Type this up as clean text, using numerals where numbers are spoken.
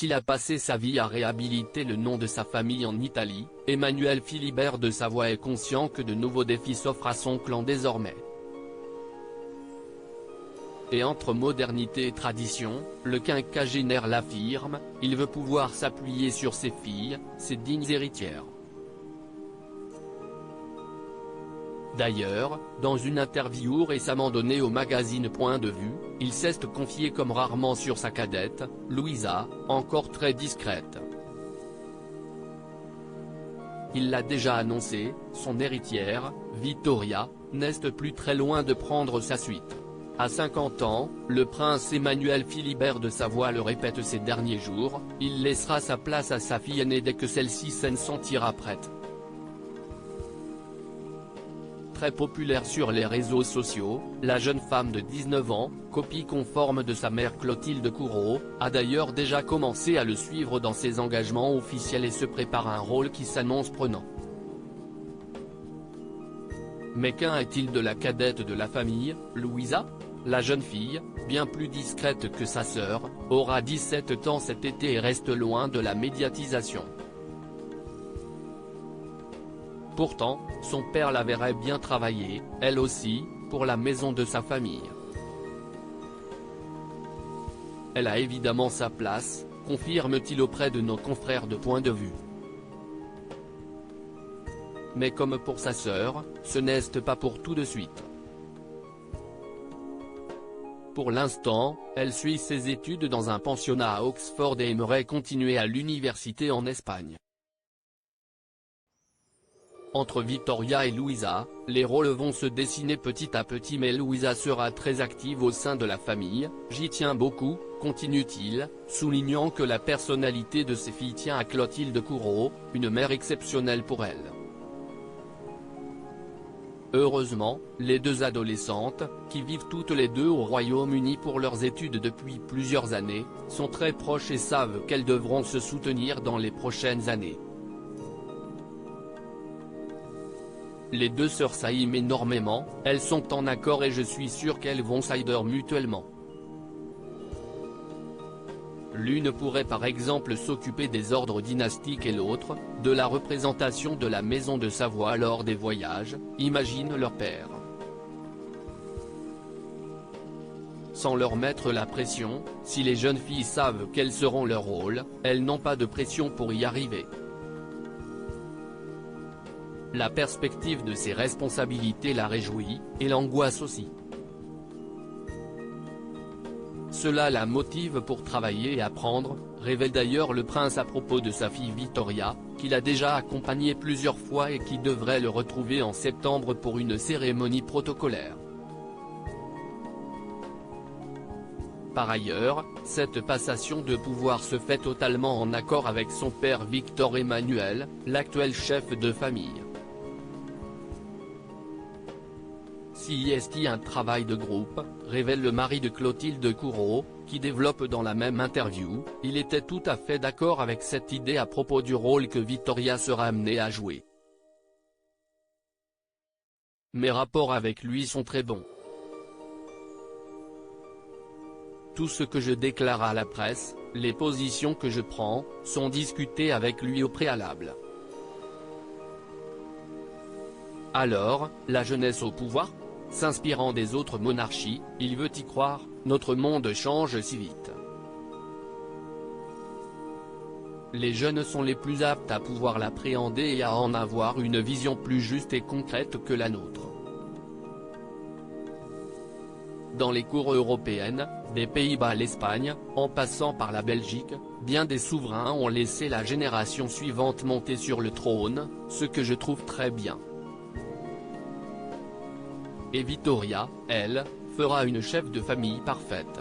S'il a passé sa vie à réhabiliter le nom de sa famille en Italie, Emmanuel Philibert de Savoie est conscient que de nouveaux défis s'offrent à son clan désormais. Et entre modernité et tradition, le quinquagénaire l'affirme, il veut pouvoir s'appuyer sur ses filles, ses dignes héritières. D'ailleurs, dans une interview récemment donnée au magazine Point de Vue, il s'est confié comme rarement sur sa cadette, Louisa, encore très discrète. Il l'a déjà annoncé, son héritière, Vittoria, n'est plus très loin de prendre sa suite. À 50 ans, le prince Emmanuel Philibert de Savoie le répète ces derniers jours, il laissera sa place à sa fille aînée dès que celle-ci se sentira prête. Très populaire sur les réseaux sociaux, la jeune femme de 19 ans, copie conforme de sa mère Clotilde Courreau, a d'ailleurs déjà commencé à le suivre dans ses engagements officiels et se prépare à un rôle qui s'annonce prenant. Mais qu'en est-il de la cadette de la famille, Louisa ? La jeune fille, bien plus discrète que sa sœur, aura 17 ans cet été et reste loin de la médiatisation. Pourtant, son père la verrait bien travailler, elle aussi, pour la maison de sa famille. Elle a évidemment sa place, confirme-t-il auprès de nos confrères de Point de Vue. Mais comme pour sa sœur, ce n'est pas pour tout de suite. Pour l'instant, elle suit ses études dans un pensionnat à Oxford et aimerait continuer à l'université en Espagne. Entre Vittoria et Louisa, les rôles vont se dessiner petit à petit mais Louisa sera très active au sein de la famille, j'y tiens beaucoup, continue-t-il, soulignant que la personnalité de ses filles tient à Clotilde Courreau, une mère exceptionnelle pour elle. Heureusement, les deux adolescentes, qui vivent toutes les deux au Royaume-Uni pour leurs études depuis plusieurs années, sont très proches et savent qu'elles devront se soutenir dans les prochaines années. Les deux sœurs s'aiment énormément, elles sont en accord et je suis sûr qu'elles vont s'aider mutuellement. L'une pourrait par exemple s'occuper des ordres dynastiques et l'autre, de la représentation de la maison de Savoie lors des voyages, imagine leur père. Sans leur mettre la pression, si les jeunes filles savent quels seront leurs rôles, elles n'ont pas de pression pour y arriver. La perspective de ces responsabilités la réjouit, et l'angoisse aussi. Cela la motive pour travailler et apprendre, révèle d'ailleurs le prince à propos de sa fille Vittoria, qu'il a déjà accompagnée plusieurs fois et qui devrait le retrouver en septembre pour une cérémonie protocolaire. Par ailleurs, cette passation de pouvoir se fait totalement en accord avec son père Victor Emmanuel, l'actuel chef de famille. Si est un travail de groupe, révèle le mari de Clotilde Courreau, qui développe dans la même interview, il était tout à fait d'accord avec cette idée à propos du rôle que Vittoria sera amenée à jouer. Mes rapports avec lui sont très bons. Tout ce que je déclare à la presse, les positions que je prends, sont discutées avec lui au préalable. Alors, la jeunesse au pouvoir ? S'inspirant des autres monarchies, il veut y croire, notre monde change si vite. Les jeunes sont les plus aptes à pouvoir l'appréhender et à en avoir une vision plus juste et concrète que la nôtre. Dans les cours européennes, des Pays-Bas à l'Espagne, en passant par la Belgique, bien des souverains ont laissé la génération suivante monter sur le trône, ce que je trouve très bien. Et Vittoria, elle, fera une chef de famille parfaite.